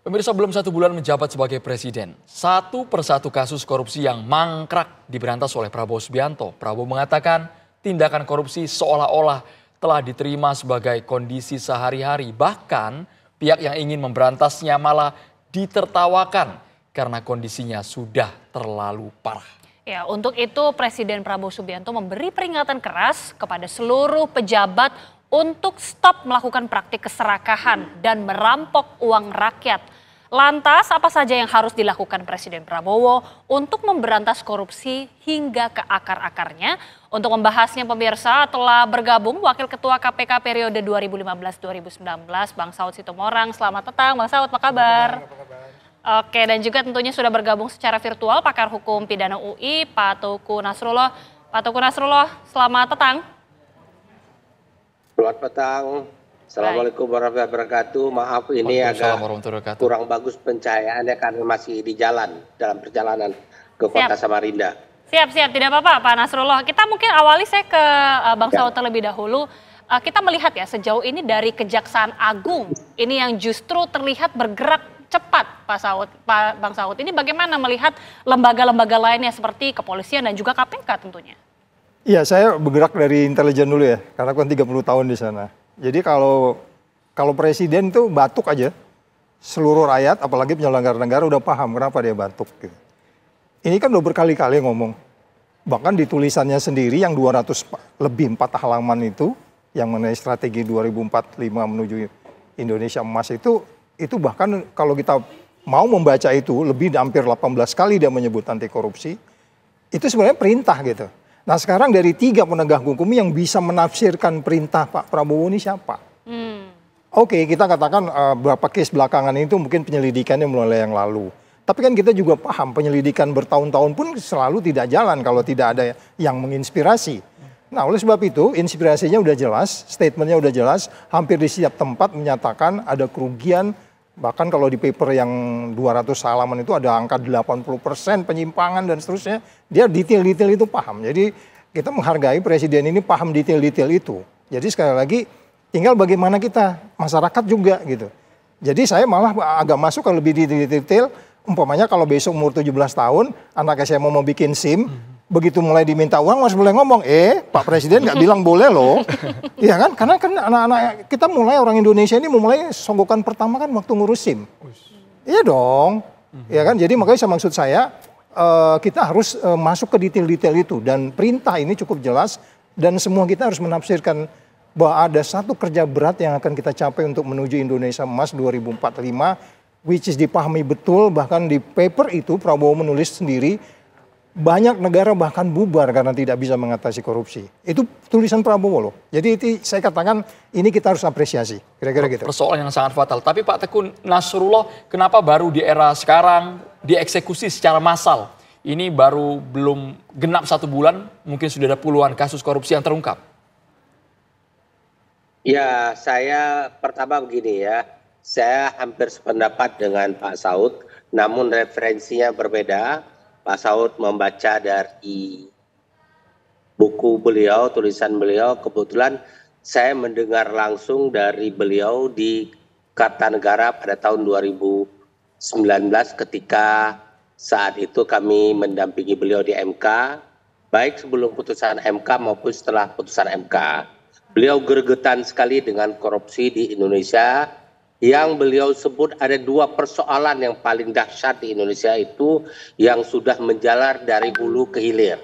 Pemirsa, belum 1 bulan menjabat sebagai presiden, satu persatu kasus korupsi yang mangkrak diberantas oleh Prabowo Subianto. Prabowo mengatakan tindakan korupsi seolah-olah telah diterima sebagai kondisi sehari-hari. Bahkan pihak yang ingin memberantasnya malah ditertawakan karena kondisinya sudah terlalu parah. Ya, untuk itu Presiden Prabowo Subianto memberi peringatan keras kepada seluruh pejabat untuk stop melakukan praktik keserakahan dan merampok uang rakyat. Lantas apa saja yang harus dilakukan Presiden Prabowo untuk memberantas korupsi hingga ke akar-akarnya? Untuk membahasnya pemirsa telah bergabung Wakil Ketua KPK periode 2015-2019 Bang Saud Situmorang. Selamat petang Bang Saud, apa kabar? Oke, dan juga tentunya sudah bergabung secara virtual pakar hukum pidana UI Pak Teuku Nasrullah. Pak Teuku Nasrullah, selamat petang. Selamat petang. Assalamualaikum warahmatullahi wabarakatuh. Maaf ini agak kurang bagus pencahayaannya karena masih di jalan dalam perjalanan ke Kota Samarinda. Siap, tidak apa-apa Pak Nasrullah. Kita mungkin awali saya ke Bang Saud terlebih dahulu. Kita melihat ya sejauh ini dari Kejaksaan Agung ini yang justru terlihat bergerak cepat Bang Saud. Ini bagaimana melihat lembaga-lembaga lainnya seperti kepolisian dan juga KPK tentunya? Iya, saya bergerak dari intelijen dulu ya, karena kan 30 tahun di sana. Jadi kalau presiden itu batuk aja, seluruh rakyat, apalagi penyelenggara negara udah paham kenapa dia batuk. Gitu. Ini kan udah berkali-kali ngomong, bahkan di tulisannya sendiri yang 200 lebih 4 halaman itu, yang mengenai strategi 2045 menuju Indonesia emas itu bahkan kalau kita mau membaca itu lebih hampir 18 kali dia menyebut anti korupsi, itu sebenarnya perintah gitu. Nah sekarang dari 3 penegak hukum yang bisa menafsirkan perintah Pak Prabowo ini siapa? Oke, kita katakan beberapa case belakangan itu mungkin penyelidikannya mulai yang lalu. Tapi kan kita juga paham penyelidikan bertahun-tahun pun selalu tidak jalan kalau tidak ada yang menginspirasi. Nah oleh sebab itu inspirasinya udah jelas, statementnya udah jelas, hampir di setiap tempat menyatakan ada kerugian. Bahkan kalau di paper yang 200 halaman itu ada angka 80% penyimpangan dan seterusnya. Dia detail-detail itu paham. Jadi kita menghargai presiden ini paham detail-detail itu. Jadi sekali lagi tinggal bagaimana kita, masyarakat juga gitu. Jadi saya malah agak masuk ke lebih detail. Umpamanya kalau besok umur 17 tahun, anak saya mau bikin SIM. Begitu mulai diminta uang harus boleh ngomong, Pak Presiden nggak bilang boleh loh. Iya kan, karena kan anak-anak kita mulai orang Indonesia ini memulai songgokan pertama kan waktu ngurus SIM. Iya dong, ya kan, jadi makanya maksud saya kita harus masuk ke detail-detail itu. Dan perintah ini cukup jelas dan semua kita harus menafsirkan bahwa ada satu kerja berat yang akan kita capai untuk menuju Indonesia Emas 2045, which is dipahami betul, bahkan di paper itu Prabowo menulis sendiri, banyak negara bahkan bubar karena tidak bisa mengatasi korupsi. Itu tulisan Prabowo loh. Jadi itu saya katakan ini kita harus apresiasi. Kira-kira gitu. Persoalan yang sangat fatal. Tapi Pak Teuku Nasrullah, kenapa baru di era sekarang dieksekusi secara massal? Ini baru belum genap 1 bulan, mungkin sudah ada puluhan kasus korupsi yang terungkap. Ya, saya pertama begini ya. Saya hampir sependapat dengan Pak Saud, namun referensinya berbeda. Pak Saud membaca dari buku beliau, tulisan beliau. Kebetulan saya mendengar langsung dari beliau di Kartanegara pada tahun 2019 ketika saat itu kami mendampingi beliau di MK. Baik sebelum putusan MK maupun setelah putusan MK. Beliau gregetan sekali dengan korupsi di Indonesia. Yang beliau sebut ada 2 persoalan yang paling dahsyat di Indonesia itu yang sudah menjalar dari hulu ke hilir.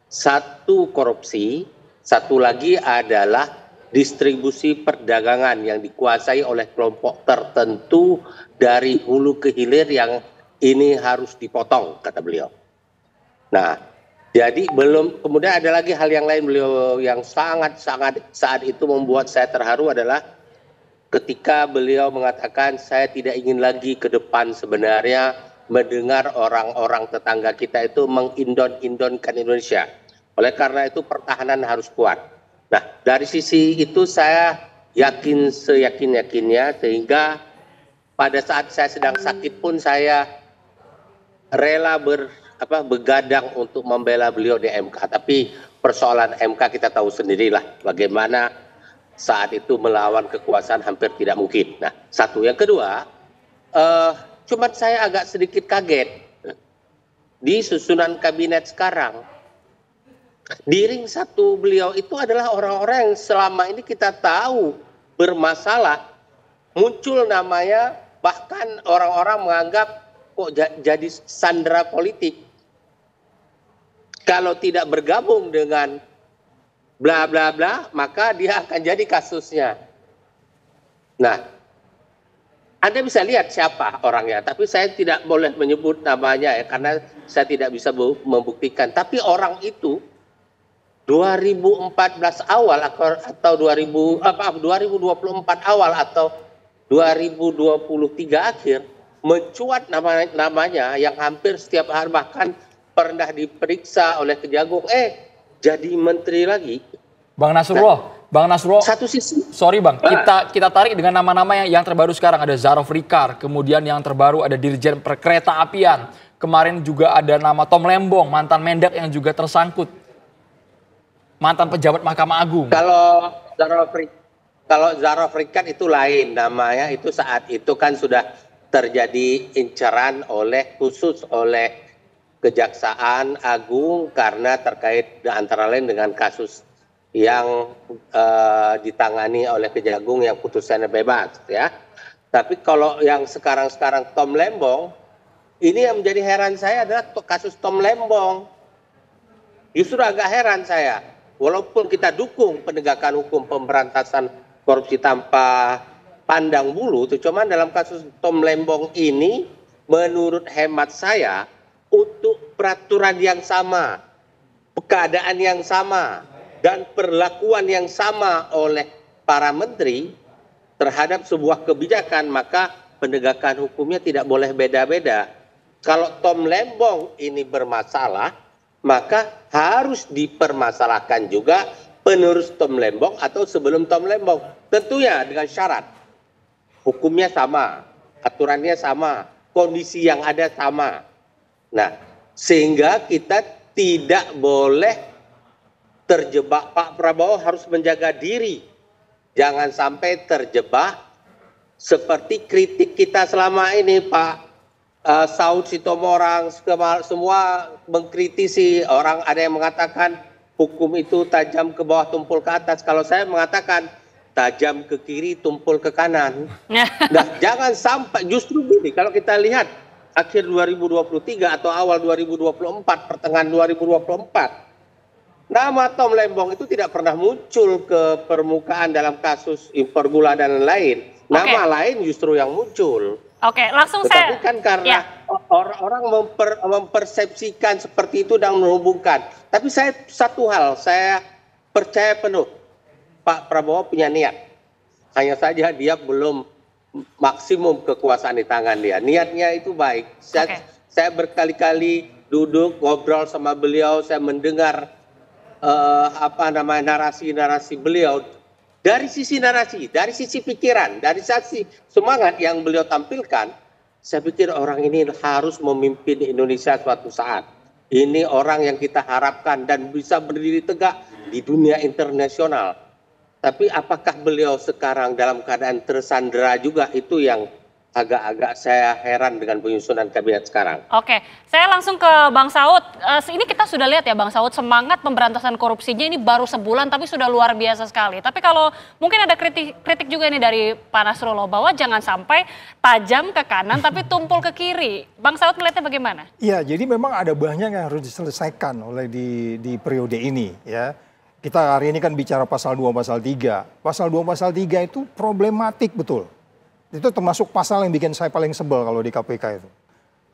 Satu korupsi, satu lagi adalah distribusi perdagangan yang dikuasai oleh kelompok tertentu dari hulu ke hilir yang ini harus dipotong, kata beliau. Nah, jadi kemudian ada lagi hal yang lain beliau yang sangat saat itu membuat saya terharu adalah ketika beliau mengatakan saya tidak ingin lagi ke depan sebenarnya mendengar orang-orang tetangga kita itu mengindon-indonkan Indonesia. Oleh karena itu pertahanan harus kuat. Nah dari sisi itu saya yakin seyakin-yakinnya sehingga pada saat saya sedang sakit pun saya rela begadang untuk membela beliau di MK. Tapi persoalan MK kita tahu sendirilah bagaimana saat itu melawan kekuasaan hampir tidak mungkin. Nah, satu. Yang kedua, Cuman saya agak sedikit kaget di susunan kabinet sekarang. Di ring satu beliau itu adalah orang-orang yang selama ini kita tahu bermasalah. Muncul namanya, bahkan orang-orang menganggap kok jadi sandera politik. Kalau tidak bergabung dengan bla bla bla, maka dia akan jadi kasusnya. Nah, Anda bisa lihat siapa orangnya, tapi saya tidak boleh menyebut namanya ya, karena saya tidak bisa membuktikan. Tapi orang itu 2014 awal atau 2024 awal atau 2023 akhir mencuat namanya yang hampir setiap hari, bahkan pernah diperiksa oleh Kejagung, jadi menteri lagi. Bang Nasrullah, satu sisi. sorry Bang, kita tarik dengan nama-nama yang terbaru sekarang. Ada Zarov Rikar, kemudian yang terbaru ada Dirjen Perkereta Apian. Kemarin juga ada nama Tom Lembong, mantan Mendak yang juga tersangkut. Mantan pejabat Mahkamah Agung. Kalau Zarov Rikar itu lain namanya, itu saat itu kan sudah terjadi inceran khusus oleh Kejaksaan Agung karena terkait antara lain dengan kasus yang ditangani oleh Kejagung yang putusannya bebas ya. Tapi kalau yang sekarang Tom Lembong, ini yang menjadi heran saya adalah kasus Tom Lembong. Justru agak heran saya, walaupun kita dukung penegakan hukum pemberantasan korupsi tanpa pandang bulu, cuman dalam kasus Tom Lembong ini menurut hemat saya, untuk peraturan yang sama, keadaan yang sama, dan perlakuan yang sama oleh para menteri terhadap sebuah kebijakan, maka penegakan hukumnya tidak boleh beda-beda. Kalau Tom Lembong ini bermasalah, maka harus dipermasalahkan juga penerus Tom Lembong atau sebelum Tom Lembong. Tentunya dengan syarat, hukumnya sama, aturannya sama, kondisi yang ada sama. Nah, sehingga kita tidak boleh terjebak. Pak Prabowo harus menjaga diri. Jangan sampai terjebak seperti kritik kita selama ini, Pak Saud Sitomorang, semua mengkritisi. Orang ada yang mengatakan hukum itu tajam ke bawah, tumpul ke atas. Kalau saya mengatakan tajam ke kiri, tumpul ke kanan. Nah, jangan sampai, justru gini, kalau kita lihat akhir 2023 atau awal 2024, pertengahan 2024, nama Tom Lembong itu tidak pernah muncul ke permukaan dalam kasus impor gula dan lain. Nama lain justru yang muncul. Langsung Tetapi kan karena orang mempersepsikan seperti itu dan menghubungkan. Tapi satu hal, saya percaya penuh Pak Prabowo punya niat. Hanya saja dia belum maksimum kekuasaan di tangan dia. Niatnya itu baik. Saya berkali-kali duduk ngobrol sama beliau, saya mendengar narasi-narasi beliau dari sisi narasi, dari sisi pikiran, dari sisi semangat yang beliau tampilkan. Saya pikir orang ini harus memimpin Indonesia suatu saat. Ini orang yang kita harapkan dan bisa berdiri tegak di dunia internasional. Tapi apakah beliau sekarang dalam keadaan tersandera juga, itu yang agak-agak saya heran dengan penyusunan kabinet sekarang. Saya langsung ke Bang Saud. Ini kita sudah lihat ya Bang Saud, semangat pemberantasan korupsinya ini baru sebulan tapi sudah luar biasa sekali. Tapi kalau mungkin ada kritik juga nih dari Pak Nasrullah bahwa jangan sampai tajam ke kanan tapi tumpul ke kiri. Bang Saud melihatnya bagaimana? Iya, jadi memang ada banyak yang harus diselesaikan oleh di periode ini ya. Kita hari ini kan bicara pasal 2, pasal 3. Pasal 2, pasal 3 itu problematik betul. Itu termasuk pasal yang bikin saya paling sebel kalau di KPK itu.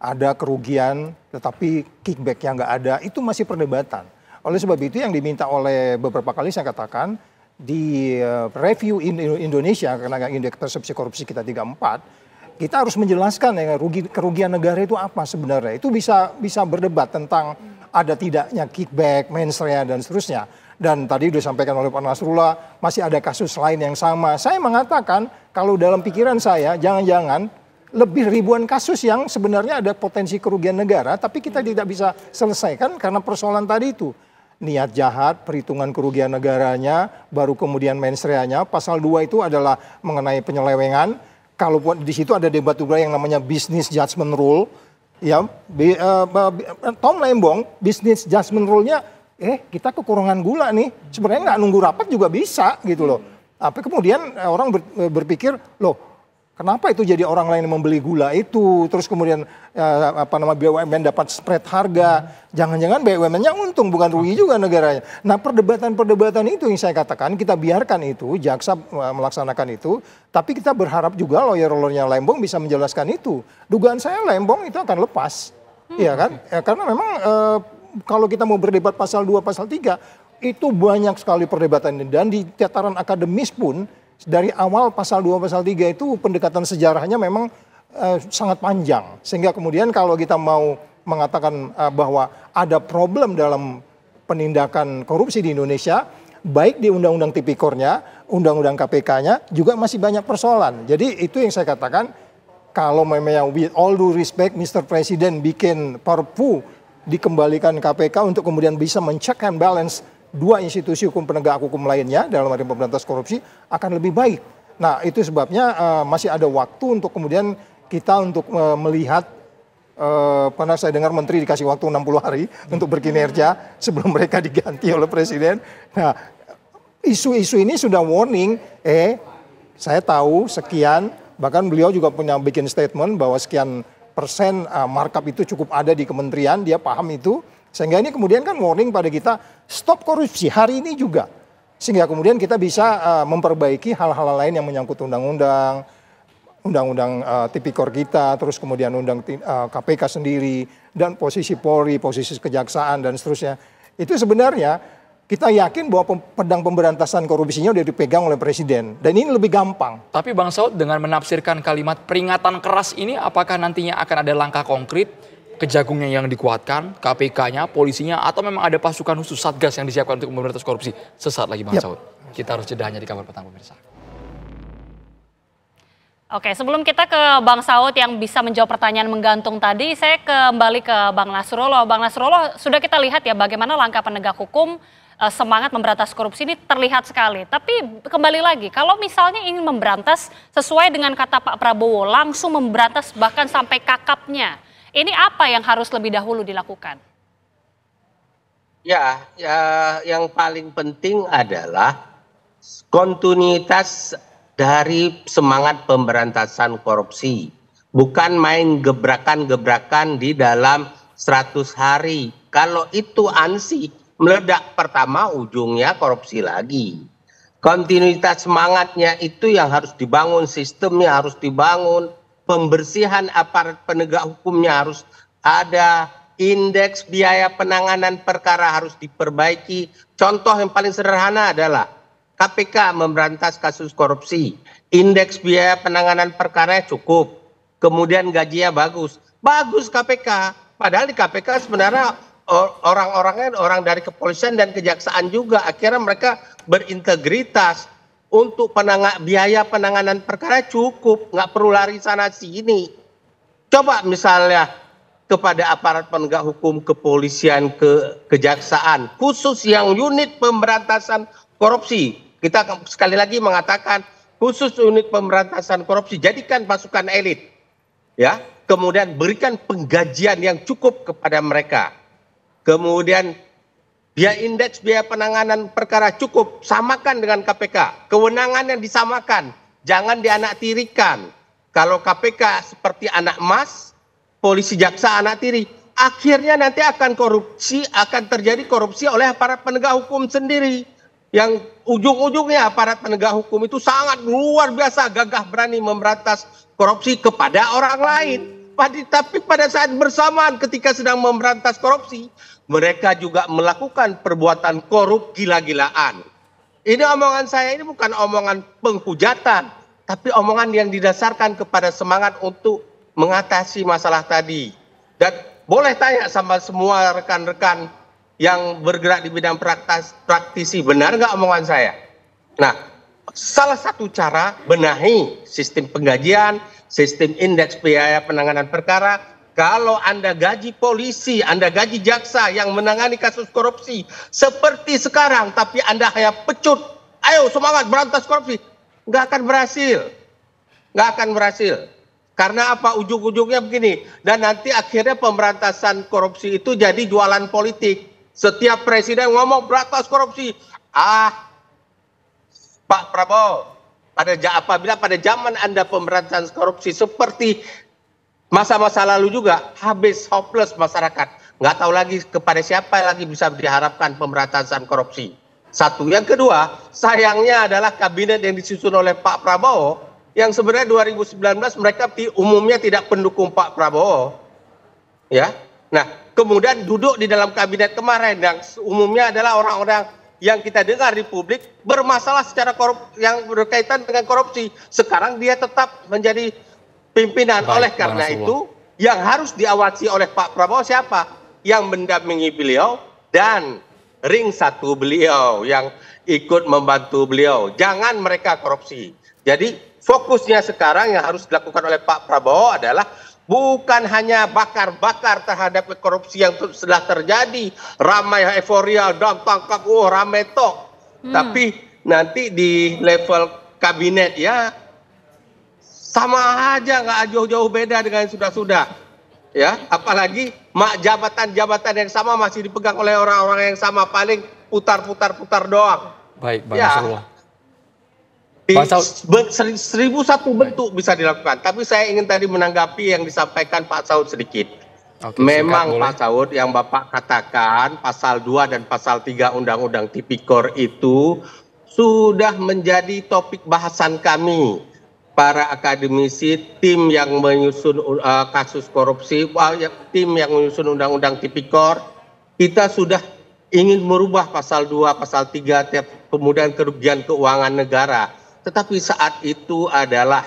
Ada kerugian tetapi kickback yang nggak ada, itu masih perdebatan. Oleh sebab itu yang diminta oleh beberapa kali saya katakan di review Indonesia, karena indeks persepsi korupsi kita 34, kita harus menjelaskan ya kerugian negara itu apa sebenarnya. Itu bisa berdebat tentang ada tidaknya kickback, mens rea dan seterusnya. Dan tadi sudah disampaikan oleh Pak Nasrullah, masih ada kasus lain yang sama. Saya mengatakan, kalau dalam pikiran saya, jangan-jangan lebih ribuan kasus yang sebenarnya ada potensi kerugian negara, tapi kita tidak bisa selesaikan karena persoalan tadi itu. Niat jahat, perhitungan kerugian negaranya, baru kemudian mens rea-nya. Pasal 2 itu adalah mengenai penyelewengan. kalaupun di situ ada debat juga yang namanya business judgment rule, ya Tom Lembong business judgment rule-nya, kita kekurangan gula nih, sebenarnya nggak nunggu rapat juga bisa gitu loh. Tapi kemudian orang berpikir, loh kenapa itu jadi orang lain yang membeli gula itu, terus kemudian BUMN dapat spread harga, jangan-jangan BUMN-nya untung bukan rugi juga negaranya. Nah perdebatan-perdebatan itu yang saya katakan kita biarkan itu, jaksa melaksanakan itu, tapi kita berharap juga lawyer-lawyernya Lembong bisa menjelaskan itu. Dugaan saya Lembong itu akan lepas, ya kan? Karena memang kalau kita mau berdebat pasal 2, pasal 3, itu banyak sekali perdebatan dan di tataran akademis pun dari awal pasal 2, pasal 3 itu pendekatan sejarahnya memang sangat panjang. Sehingga kemudian kalau kita mau mengatakan bahwa ada problem dalam penindakan korupsi di Indonesia, baik di Undang-Undang Tipikornya, Undang-Undang KPK-nya juga masih banyak persoalan. Jadi itu yang saya katakan, kalau memang with all due respect Mr. Presiden bikin Perpu dikembalikan KPK untuk kemudian bisa men-check and balance dua institusi hukum penegak hukum lainnya dalam arti pemberantasan korupsi akan lebih baik. Nah itu sebabnya masih ada waktu untuk kemudian kita untuk melihat, pernah saya dengar menteri dikasih waktu 60 hari untuk berkinerja sebelum mereka diganti oleh presiden. Nah isu-isu ini sudah warning, saya tahu sekian, bahkan beliau juga punya bikin statement bahwa sekian persen markup itu cukup ada di kementerian, dia paham itu. Sehingga ini kemudian kan warning pada kita, stop korupsi hari ini juga. Sehingga kemudian kita bisa memperbaiki hal-hal lain yang menyangkut undang-undang tipikor kita, terus kemudian KPK sendiri, dan posisi Polri, posisi kejaksaan, dan seterusnya. Itu sebenarnya kita yakin bahwa pedang pemberantasan korupsinya udah dipegang oleh presiden. Dan ini lebih gampang. Tapi Bang Saud dengan menafsirkan kalimat peringatan keras ini, apakah nantinya akan ada langkah konkret? Kejagungnya yang dikuatkan, KPK-nya, polisinya, atau memang ada pasukan khusus Satgas yang disiapkan untuk memberantas korupsi? Sesaat lagi Bang Saud. Kita harus jeda hanya di Kabar Petang pemirsa. Oke, sebelum kita ke Bang Saud yang bisa menjawab pertanyaan menggantung tadi, saya kembali ke Bang Nasrullah. Bang Nasrullah, sudah kita lihat ya bagaimana langkah penegak hukum semangat memberantas korupsi ini terlihat sekali. Tapi kembali lagi, kalau misalnya ingin memberantas sesuai dengan kata Pak Prabowo, langsung memberantas bahkan sampai kakapnya, ini apa yang harus lebih dahulu dilakukan? Ya, yang paling penting adalah kontinuitas dari semangat pemberantasan korupsi. Bukan main gebrakan-gebrakan di dalam 100 hari. Kalau itu ansih, meledak pertama ujungnya korupsi lagi. Kontinuitas semangatnya itu yang harus dibangun, sistemnya harus dibangun. Pembersihan aparat penegak hukumnya harus ada, indeks biaya penanganan perkara harus diperbaiki. Contoh yang paling sederhana adalah KPK memberantas kasus korupsi, indeks biaya penanganan perkara cukup, kemudian gajinya bagus. Bagus KPK, padahal di KPK sebenarnya orang-orangnya orang dari kepolisian dan kejaksaan juga, akhirnya mereka berintegritas. Untuk biaya penanganan perkara cukup, nggak perlu lari sana sini. Coba misalnya kepada aparat penegak hukum, kepolisian, kejaksaan, khusus yang unit pemberantasan korupsi. Kita sekali lagi mengatakan khusus unit pemberantasan korupsi, jadikan pasukan elit, ya. Kemudian berikan penggajian yang cukup kepada mereka. Kemudian indeks biaya penanganan perkara cukup, samakan dengan KPK. Kewenangan yang disamakan, jangan dianaktirikan. Kalau KPK seperti anak emas, polisi jaksa anak tiri, akhirnya nanti akan terjadi korupsi oleh aparat penegak hukum sendiri. Yang ujung-ujungnya aparat penegak hukum itu sangat luar biasa gagah berani memberantas korupsi kepada orang lain. Tapi pada saat bersamaan ketika sedang memberantas korupsi, mereka juga melakukan perbuatan korup gila-gilaan. Ini omongan saya ini bukan omongan penghujatan, tapi omongan yang didasarkan kepada semangat untuk mengatasi masalah tadi. Dan boleh tanya sama semua rekan-rekan yang bergerak di bidang praktisi, benar nggak omongan saya? Nah, salah satu cara benahi sistem penggajian, sistem indeks biaya penanganan perkara. Kalau Anda gaji polisi, Anda gaji jaksa yang menangani kasus korupsi seperti sekarang, tapi Anda hanya pecut, ayo semangat berantas korupsi, nggak akan berhasil. nggak akan berhasil. Karena apa? Ujung-ujungnya begini. Dan nanti akhirnya pemberantasan korupsi itu jadi jualan politik. Setiap presiden ngomong berantas korupsi. Pak Prabowo, apabila pada zaman Anda pemberantasan korupsi seperti masa-masa lalu juga, habis hopeless masyarakat. Nggak tahu lagi kepada siapa lagi bisa diharapkan pemberantasan korupsi. Satu. Yang kedua, sayangnya adalah kabinet yang disusun oleh Pak Prabowo, yang sebenarnya 2019 mereka umumnya tidak pendukung Pak Prabowo. Ya. Nah, kemudian duduk di dalam kabinet kemarin yang umumnya adalah orang-orang yang kita dengar di publik bermasalah secara yang berkaitan dengan korupsi. Sekarang dia tetap menjadi pimpinan. Oleh karena itu, yang harus diawasi oleh Pak Prabowo siapa? Yang mendampingi beliau dan ring satu beliau yang ikut membantu beliau. Jangan mereka korupsi. Jadi fokusnya sekarang yang harus dilakukan oleh Pak Prabowo adalah bukan hanya bakar-bakar terhadap korupsi yang sudah terjadi, ramai euforia dan tangkap, ramai tok. Tapi nanti di level kabinet ya sama aja, nggak jauh-jauh beda dengan yang sudah-sudah. Ya, apalagi jabatan-jabatan yang sama masih dipegang oleh orang-orang yang sama, paling putar-putar doang. Baik, Bang Nasrullah. 1001 bentuk bisa dilakukan. Tapi saya ingin tadi menanggapi yang disampaikan Pak Saud sedikit. Oke, memang Pak Saud yang Bapak katakan pasal 2 dan pasal 3 Undang-Undang Tipikor itu sudah menjadi topik bahasan kami. Para akademisi, tim yang menyusun kasus korupsi, tim yang menyusun Undang-Undang Tipikor, kita sudah ingin merubah pasal 2, pasal 3, kemudian kerugian keuangan negara. Tetapi saat itu adalah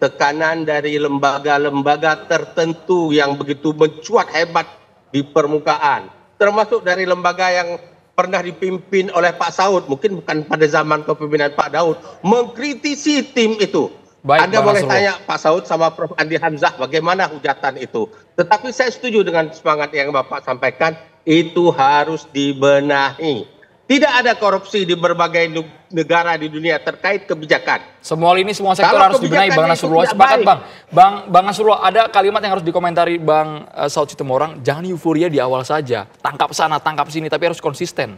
tekanan dari lembaga-lembaga tertentu yang begitu mencuat hebat di permukaan. Termasuk dari lembaga yang pernah dipimpin oleh Pak Saud, mungkin bukan pada zaman kepemimpinan Pak Daud, mengkritisi tim itu. Baik, Anda boleh tanya Pak Saud sama Prof. Andi Hamzah bagaimana hujatan itu. Tetapi saya setuju dengan semangat yang Bapak sampaikan, itu harus dibenahi. Tidak ada korupsi di berbagai negara di dunia terkait kebijakan. Semua sektor harus dibenahi, Bang Nasrullah. Sepakat, Bang. Bang Nasrullah, ada kalimat yang harus dikomentari Bang Saud Situmorang, jangan euforia di awal saja. Tangkap sana, tangkap sini, tapi harus konsisten.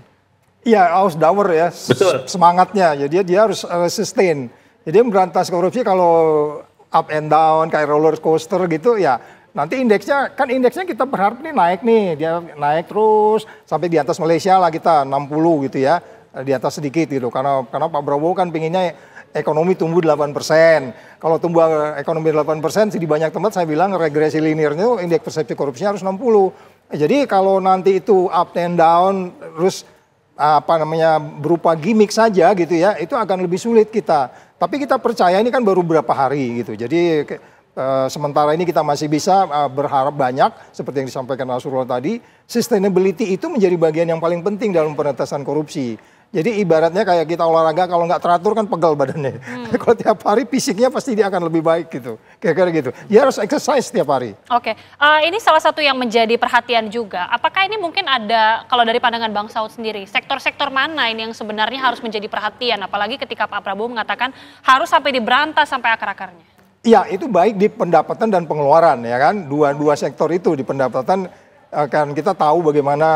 Iya, harus dawer ya. Betul. Semangatnya, jadi dia harus sustain. Jadi memberantas korupsi kalau up and down, kayak roller coaster gitu ya. Nanti indeksnya kita berharap dia naik terus sampai di atas Malaysia lah kita 60 gitu ya, di atas sedikit gitu. Karena Pak Prabowo kan pinginnya ekonomi tumbuh 8%. Kalau tumbuh ekonomi 8%, di banyak tempat saya bilang regresi linearnya indeks persepsi korupsinya harus 60. Jadi kalau nanti itu up and down terus berupa gimmick saja gitu ya, itu akan lebih sulit kita. Tapi kita percaya ini kan baru beberapa hari gitu. Jadi sementara ini kita masih bisa berharap banyak, seperti yang disampaikan Nasrullah tadi, sustainability itu menjadi bagian yang paling penting dalam pemberantasan korupsi. Jadi ibaratnya kayak kita olahraga, kalau nggak teratur kan pegal badannya. Kalau tiap hari fisiknya pasti dia akan lebih baik gitu. Kira-kira gitu. Dia harus exercise tiap hari. Oke, ini salah satu yang menjadi perhatian juga. Apakah ini mungkin ada, kalau dari pandangan Bang Saud sendiri, sektor-sektor mana ini yang sebenarnya harus menjadi perhatian? Apalagi ketika Pak Prabowo mengatakan harus sampai diberantas sampai akar-akarnya. Iya, itu baik di pendapatan dan pengeluaran ya kan. Dua sektor itu di pendapatan kan kita tahu bagaimana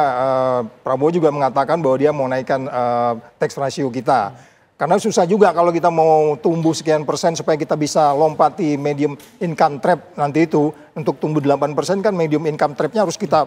Prabowo juga mengatakan bahwa dia mau naikkan tax ratio kita. Karena susah juga kalau kita mau tumbuh sekian persen supaya kita bisa lompati medium income trap nanti itu. Untuk tumbuh 8% kan medium income trapnya harus kita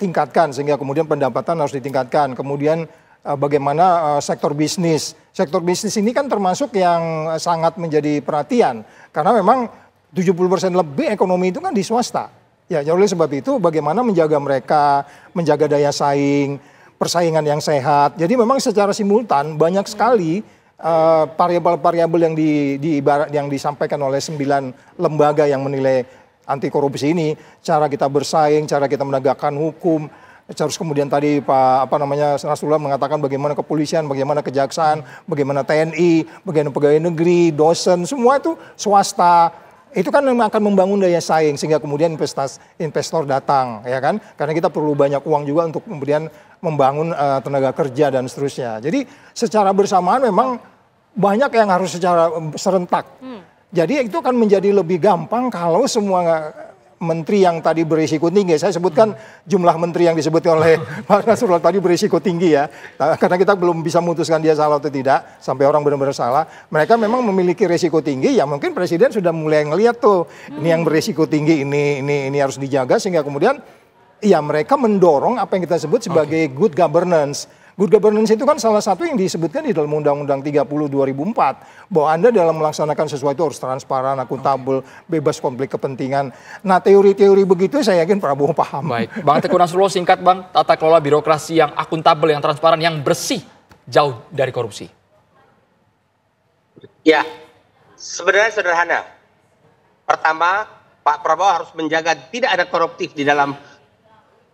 tingkatkan sehingga kemudian pendapatan harus ditingkatkan. Kemudian bagaimana sektor bisnis. Sektor bisnis ini kan termasuk yang sangat menjadi perhatian. Karena memang 70% lebih ekonomi itu kan di swasta. Ya, oleh sebab itu bagaimana menjaga mereka, menjaga daya saing, persaingan yang sehat. Jadi memang secara simultan banyak sekali variabel-variabel yang disampaikan oleh 9 lembaga yang menilai anti korupsi ini. Cara kita bersaing, cara kita menegakkan hukum. Terus kemudian tadi Nasrullah mengatakan bagaimana kepolisian, bagaimana kejaksaan, bagaimana TNI, bagaimana pegawai negeri, dosen, semua itu swasta. Itu kan akan membangun daya saing sehingga kemudian investor datang, ya kan? Karena kita perlu banyak uang juga untuk kemudian membangun tenaga kerja dan seterusnya. Jadi secara bersamaan memang banyak yang harus secara serentak. Jadi itu akan menjadi lebih gampang kalau semua menteri yang tadi berisiko tinggi, saya sebutkan jumlah menteri yang disebutkan oleh Pak Nasrullah tadi berisiko tinggi ya, karena kita belum bisa memutuskan dia salah atau tidak, sampai orang benar-benar salah. Mereka memang memiliki risiko tinggi, ya mungkin Presiden sudah mulai ngelihat tuh, ini yang berisiko tinggi, ini harus dijaga, sehingga kemudian ya mereka mendorong apa yang kita sebut sebagai good governance. Good governance itu kan salah satu yang disebutkan di dalam Undang-Undang 30 2004. Bahwa Anda dalam melaksanakan sesuatu harus transparan, akuntabel, bebas konflik kepentingan. Nah teori-teori begitu saya yakin Prabowo paham. Baik, Bang Teguh Nasrullah singkat Bang, tata kelola birokrasi yang akuntabel, yang transparan, yang bersih, jauh dari korupsi. Ya, sebenarnya sederhana. Pertama, Pak Prabowo harus menjaga tidak ada koruptif di dalam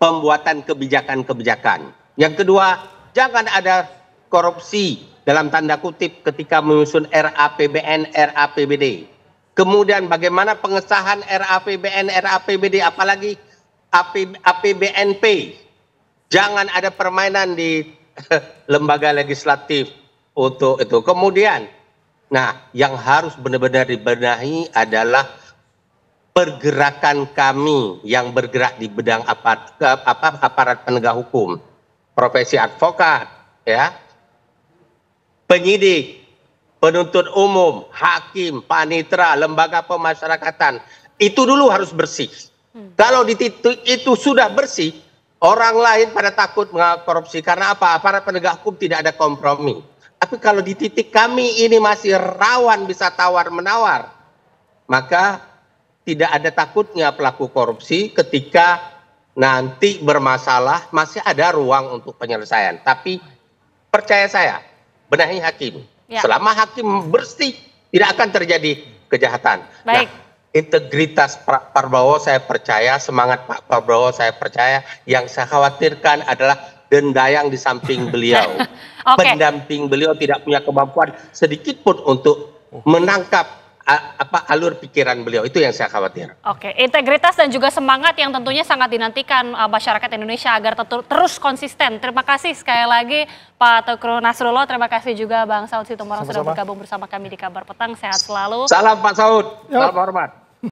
pembuatan kebijakan-kebijakan. Yang kedua, jangan ada korupsi dalam tanda kutip ketika menyusun RAPBN, RAPBD. Kemudian bagaimana pengesahan RAPBN, RAPBD, apalagi APBNP. Jangan ada permainan di lembaga legislatif untuk itu. Kemudian, nah yang harus benar-benar dibenahi adalah pergerakan kami yang bergerak di bidang aparat penegak hukum. Profesi advokat, ya, penyidik, penuntut umum, hakim, panitera, lembaga pemasyarakatan, itu dulu harus bersih. Kalau di titik itu sudah bersih, orang lain pada takut korupsi. Karena apa? Aparat penegak hukum tidak ada kompromi. Tapi kalau di titik kami ini masih rawan bisa tawar-menawar, maka tidak ada takutnya pelaku korupsi ketika nanti bermasalah, masih ada ruang untuk penyelesaian. Tapi percaya saya, benahi hakim. Ya. Selama hakim bersih, tidak akan terjadi kejahatan. Baik. Nah, integritas Pak Prabowo saya percaya, semangat Pak Prabowo saya percaya. Yang saya khawatirkan adalah dendayang di samping beliau. Okay. Pendamping beliau tidak punya kemampuan sedikit pun untuk menangkap alur pikiran beliau. Itu yang saya khawatir. Oke, integritas dan juga semangat yang tentunya sangat dinantikan masyarakat Indonesia agar terus konsisten. Terima kasih sekali lagi Pak Teguh Nasrullah, terima kasih juga Bang Saud Situmorang sudah bergabung bersama kami di Kabar Petang. Sehat selalu. Salam Pak Saud, salam hormat.